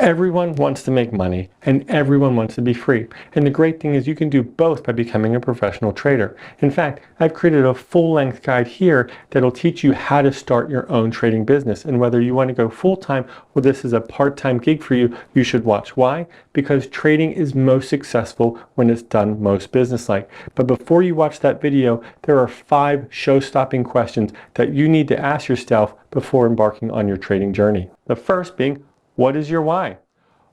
Everyone wants to make money and everyone wants to be free. And the great thing is you can do both by becoming a professional trader. In fact, I've created a full-length guide here that'll teach you how to start your own trading business. And whether you want to go full-time or this is a part-time gig for you, you should watch. Why? Because trading is most successful when it's done most business-like. But before you watch that video, there are 5 show-stopping questions that you need to ask yourself before embarking on your trading journey. The first being, what is your why?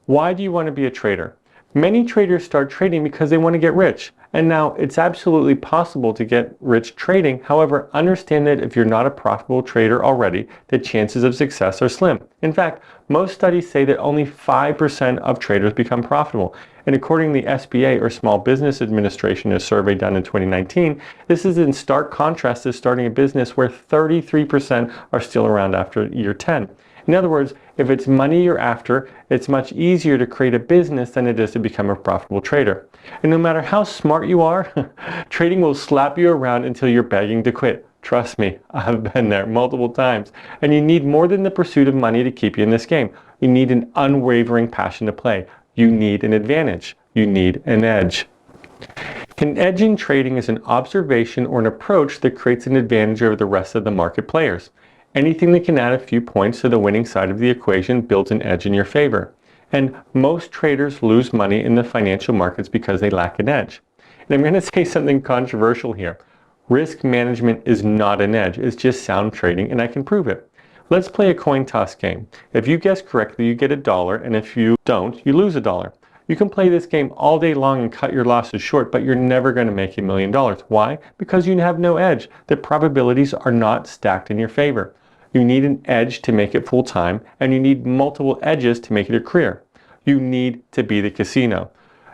Why do you want to be a trader? Many traders start trading because they want to get rich. And now it's absolutely possible to get rich trading. However, understand that if you're not a profitable trader already, the chances of success are slim. In fact, most studies say that only 5% of traders become profitable. And according to the SBA, or Small Business Administration, a survey done in 2019, this is in stark contrast to starting a business where 33% are still around after year 10. In other words, if it's money you're after, it's much easier to create a business than it is to become a profitable trader. And no matter how smart you are, trading will slap you around until you're begging to quit. Trust me, I've been there multiple times. And you need more than the pursuit of money to keep you in this game. You need an unwavering passion to play. You need an advantage. You need an edge. An edge in trading is an observation or an approach that creates an advantage over the rest of the market players. Anything that can add a few points to the winning side of the equation builds an edge in your favor. And most traders lose money in the financial markets because they lack an edge. And I'm going to say something controversial here. Risk management is not an edge. It's just sound trading, and I can prove it. Let's play a coin toss game. If you guess correctly, you get $1, and if you don't, you lose $1. You can play this game all day long and cut your losses short, but you're never going to make $1 million. Why? Because you have no edge. The probabilities are not stacked in your favor. You need an edge to make it full-time, and you need multiple edges to make it a career. You need to be the casino.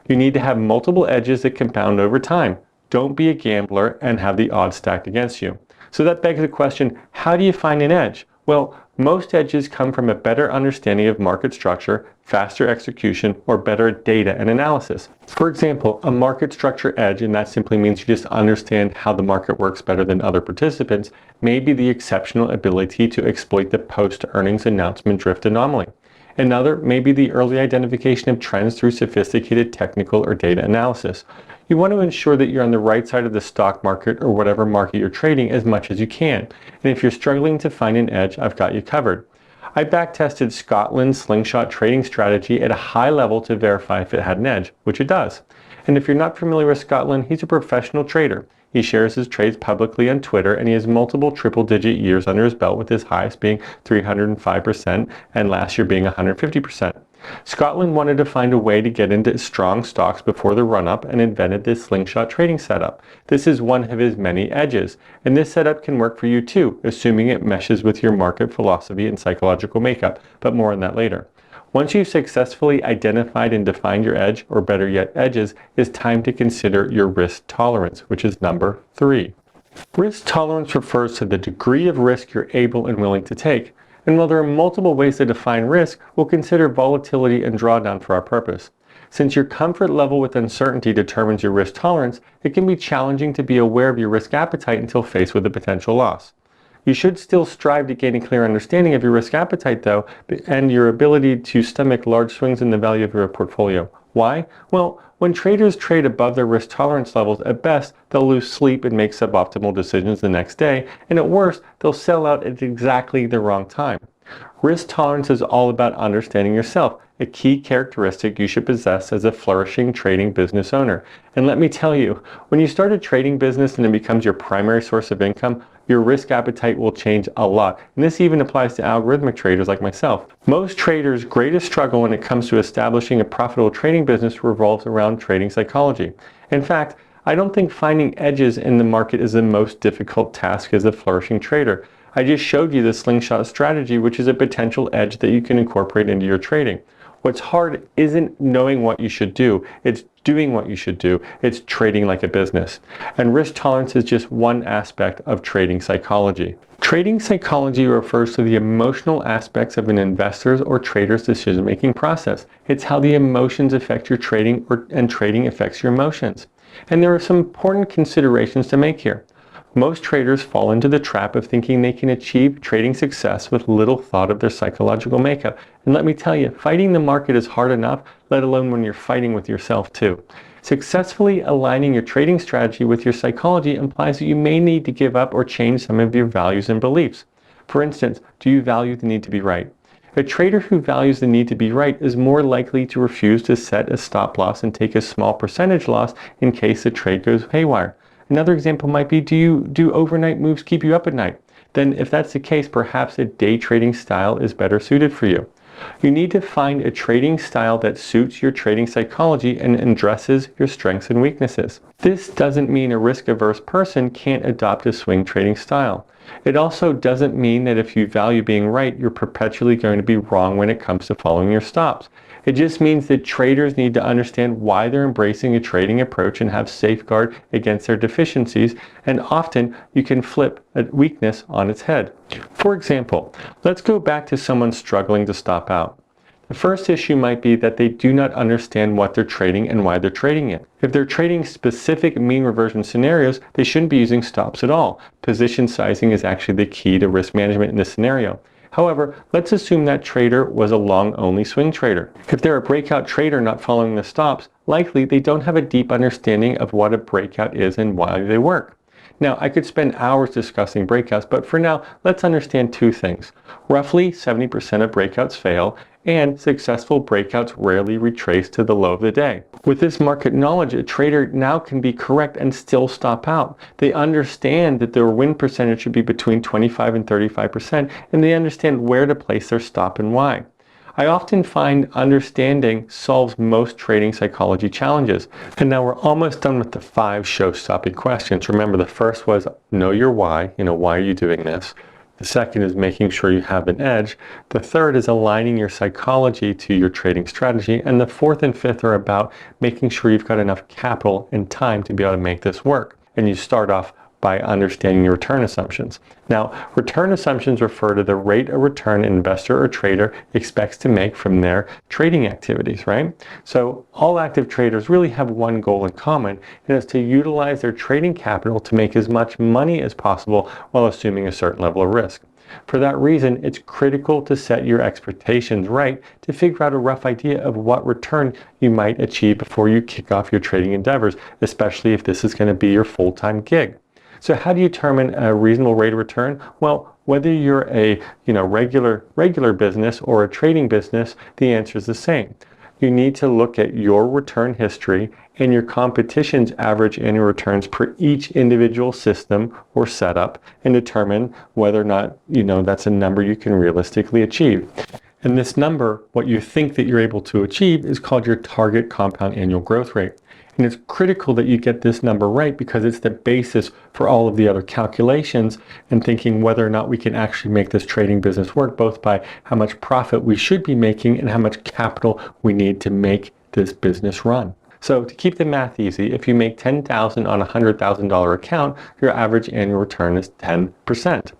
You need to have multiple edges that compound over time. Don't be a gambler and have the odds stacked against you. So that begs the question, how do you find an edge? Well, most edges come from a better understanding of market structure, faster execution, or better data and analysis. For example, a market structure edge, and that simply means you just understand how the market works better than other participants, may be the exceptional ability to exploit the post-earnings announcement drift anomaly. Another may be the early identification of trends through sophisticated technical or data analysis. You want to ensure that you're on the right side of the stock market or whatever market you're trading as much as you can. And if you're struggling to find an edge, I've got you covered. I backtested Scotland's slingshot trading strategy at a high level to verify if it had an edge, which it does. And if you're not familiar with Scotland, he's a professional trader. He shares his trades publicly on Twitter, and he has multiple triple-digit years under his belt, with his highest being 305% and last year being 150%. Scotland wanted to find a way to get into strong stocks before the run-up and invented this slingshot trading setup. This is one of his many edges, and this setup can work for you too, assuming it meshes with your market philosophy and psychological makeup, but more on that later. Once you've successfully identified and defined your edge, or better yet edges, it's time to consider your risk tolerance, which is number 3. Risk tolerance refers to the degree of risk you're able and willing to take. And while there are multiple ways to define risk, we'll consider volatility and drawdown for our purpose. Since your comfort level with uncertainty determines your risk tolerance, it can be challenging to be aware of your risk appetite until faced with a potential loss. You should still strive to gain a clear understanding of your risk appetite, though, and your ability to stomach large swings in the value of your portfolio. Why? Well, when traders trade above their risk tolerance levels, at best, they'll lose sleep and make suboptimal decisions the next day, and at worst, they'll sell out at exactly the wrong time. Risk tolerance is all about understanding yourself, a key characteristic you should possess as a flourishing trading business owner. And let me tell you, when you start a trading business and it becomes your primary source of income, your risk appetite will change a lot. And this even applies to algorithmic traders like myself. Most traders' greatest struggle when it comes to establishing a profitable trading business revolves around trading psychology. In fact, I don't think finding edges in the market is the most difficult task as a flourishing trader. I just showed you the slingshot strategy, which is a potential edge that you can incorporate into your trading. What's hard isn't knowing what you should do, it's doing what you should do. It's trading like a business. And risk tolerance is just one aspect of trading psychology. Trading psychology refers to the emotional aspects of an investor's or trader's decision-making process. It's how the emotions affect your trading, and trading affects your emotions. And there are some important considerations to make here. Most traders fall into the trap of thinking they can achieve trading success with little thought of their psychological makeup, And let me tell you, fighting the market is hard enough, let alone when you're fighting with yourself too. Successfully aligning your trading strategy with your psychology implies that you may need to give up or change some of your values and beliefs. For instance, do you value the need to be right? A trader who values the need to be right is more likely to refuse to set a stop loss and take a small percentage loss in case the trade goes haywire. Another example might be, do overnight moves keep you up at night? Then if that's the case, perhaps a day trading style is better suited for you. You need to find a trading style that suits your trading psychology and addresses your strengths and weaknesses. This doesn't mean a risk-averse person can't adopt a swing trading style. It also doesn't mean that if you value being right, you're perpetually going to be wrong when it comes to following your stops. It just means that traders need to understand why they're embracing a trading approach and have safeguard against their deficiencies, and often you can flip a weakness on its head. For example, let's go back to someone struggling to stop out. The first issue might be that they do not understand what they're trading and why they're trading it. If they're trading specific mean reversion scenarios, they shouldn't be using stops at all. Position sizing is actually the key to risk management in this scenario. However, let's assume that trader was a long-only swing trader. If they're a breakout trader not following the stops, likely they don't have a deep understanding of what a breakout is and why they work. Now, I could spend hours discussing breakouts, but for now, let's understand two things. Roughly 70% of breakouts fail, and successful breakouts rarely retrace to the low of the day. With this market knowledge, a trader now can be correct and still stop out. They understand that their win percentage should be between 25 and 35%, and they understand where to place their stop and why. I often find understanding solves most trading psychology challenges. And now we're almost done with the 5 show-stopping questions. Remember, the first was know your why. Why are you doing this? The second is making sure you have an edge. The third is aligning your psychology to your trading strategy. And the fourth and fifth are about making sure you've got enough capital and time to be able to make this work. And you start off by understanding your return assumptions. Now, return assumptions refer to the rate of return an investor or trader expects to make from their trading activities, right? So all active traders really have one goal in common, and it's to utilize their trading capital to make as much money as possible while assuming a certain level of risk. For that reason, it's critical to set your expectations right to figure out a rough idea of what return you might achieve before you kick off your trading endeavors, especially if this is going to be your full-time gig. So how do you determine a reasonable rate of return? Well, whether you're a regular business or a trading business, the answer is the same. You need to look at your return history and your competition's average annual returns per each individual system or setup and determine whether or not that's a number you can realistically achieve. And this number, what you think that you're able to achieve, is called your target compound annual growth rate. And it's critical that you get this number right because it's the basis for all of the other calculations and thinking whether or not we can actually make this trading business work, both by how much profit we should be making and how much capital we need to make this business run. So to keep the math easy, if you make $10,000 on a $100,000 account, your average annual return is 10%.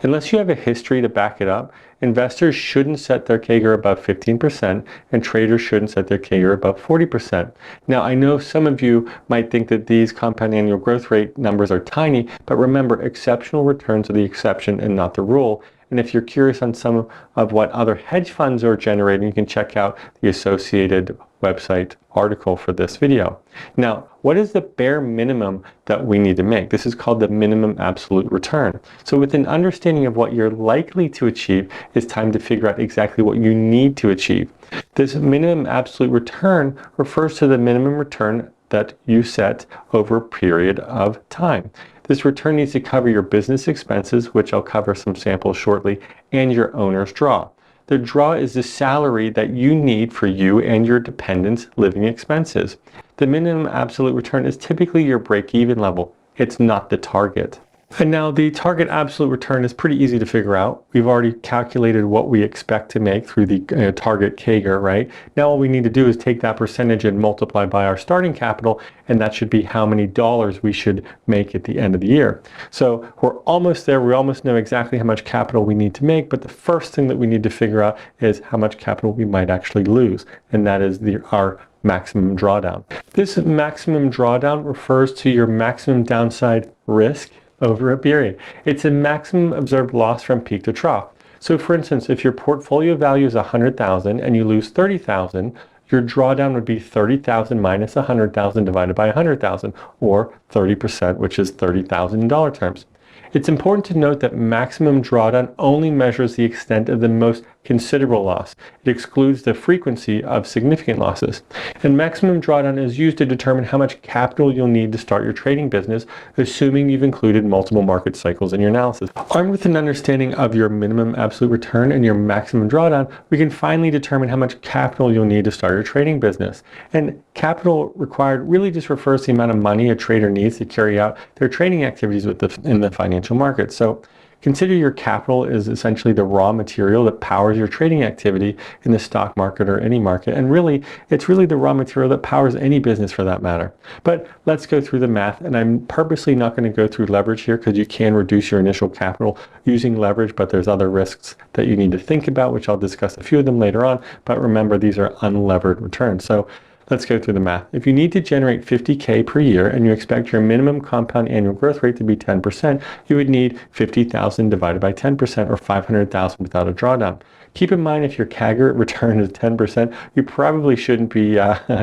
Unless you have a history to back it up, investors shouldn't set their CAGR above 15%, and traders shouldn't set their CAGR above 40%. Now, I know some of you might think that these compound annual growth rate numbers are tiny, but remember, exceptional returns are the exception and not the rule. And if you're curious on some of what other hedge funds are generating, you can check out the associated website article for this video. Now, what is the bare minimum that we need to make? This is called the minimum absolute return. So with an understanding of what you're likely to achieve, it's time to figure out exactly what you need to achieve. This minimum absolute return refers to the minimum return that you set over a period of time. This return needs to cover your business expenses, which I'll cover some samples shortly, and your owner's draw. The draw is the salary that you need for you and your dependents' living expenses. The minimum absolute return is typically your break-even level. It's not the target. And now the target absolute return is pretty easy to figure out. We've already calculated what we expect to make through the target CAGR, right? Now all we need to do is take that percentage and multiply by our starting capital, and that should be how many dollars we should make at the end of the year. So we're almost there. We almost know exactly how much capital we need to make, but the first thing that we need to figure out is how much capital we might actually lose, and that is our maximum drawdown. This maximum drawdown refers to your maximum downside risk over a period. It's a maximum observed loss from peak to trough. So for instance, if your portfolio value is 100,000 and you lose 30,000, your drawdown would be 30,000 minus 100,000 divided by 100,000, or 30%, which is 30,000 in dollar terms. It's important to note that maximum drawdown only measures the extent of the most considerable loss. It excludes the frequency of significant losses. And maximum drawdown is used to determine how much capital you'll need to start your trading business, assuming you've included multiple market cycles in your analysis. Armed with an understanding of your minimum absolute return and your maximum drawdown, we can finally determine how much capital you'll need to start your trading business. And capital required really just refers to the amount of money a trader needs to carry out their trading activities in the financial market. So consider your capital is essentially the raw material that powers your trading activity in the stock market or any market. And really, it's really the raw material that powers any business for that matter. But let's go through the math. And I'm purposely not going to go through leverage here because you can reduce your initial capital using leverage, but there's other risks that you need to think about, which I'll discuss a few of them later on. But remember, these are unlevered returns. So let's go through the math. If you need to generate 50K per year and you expect your minimum compound annual growth rate to be 10%, you would need 50,000 divided by 10%, or 500,000 without a drawdown. Keep in mind, if your CAGR return is 10%, you probably shouldn't be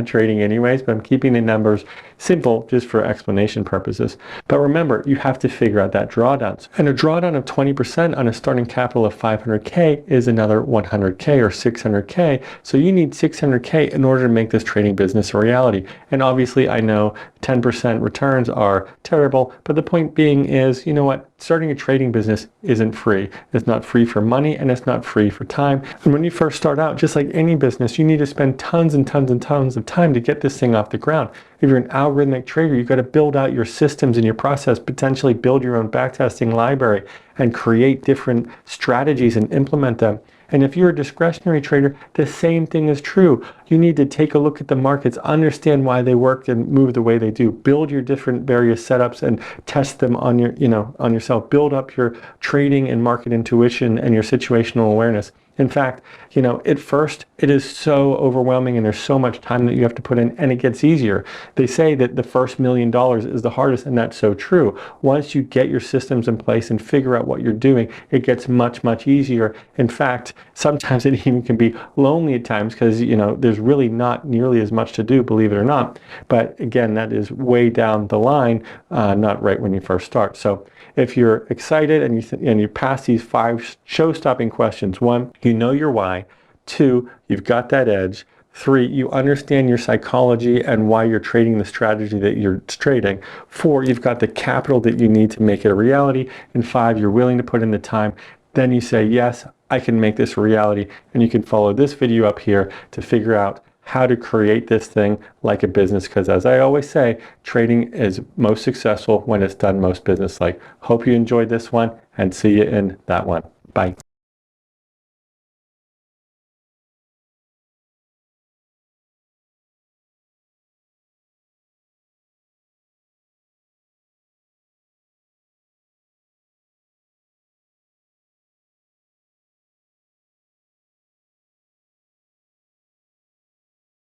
trading anyways, but I'm keeping the numbers simple just for explanation purposes. But remember, you have to figure out that drawdowns. And a drawdown of 20% on a starting capital of 500K is another 100K or 600K. So you need 600K in order to make this trading business a reality. And obviously, I know 10% returns are terrible, but the point being is, you know what? Starting a trading business isn't free. It's not free for money, and it's not free for time. And when you first start out, just like any business, you need to spend tons and tons and tons of time to get this thing off the ground. If you're an algorithmic trader, you've got to build out your systems and your process, potentially build your own backtesting library and create different strategies and implement them. And if you're a discretionary trader, the same thing is true. You need to take a look at the markets, understand why they work and move the way they do, build your different various setups and test them on your, on yourself, build up your trading and market intuition and your situational awareness. In fact, at first it is so overwhelming and there's so much time that you have to put in, and it gets easier. They say that the first $1 million is the hardest, and that's so true. Once you get your systems in place and figure out what you're doing, it gets much, much easier. In fact, sometimes it even can be lonely at times because, there's really not nearly as much to do, believe it or not. But again, that is way down the line, not right when you first start. So if you're excited and you pass these 5 show-stopping questions: 1, you know your why; 2, you've got that edge; 3, you understand your psychology and why you're trading the strategy that you're trading; 4, you've got the capital that you need to make it a reality; and 5, you're willing to put in the time. Then you say, yes, I can make this a reality, and you can follow this video up here to figure out how to create this thing like a business, because as I always say, trading is most successful when it's done most business-like. Hope you enjoyed this one, and see you in that one. Bye.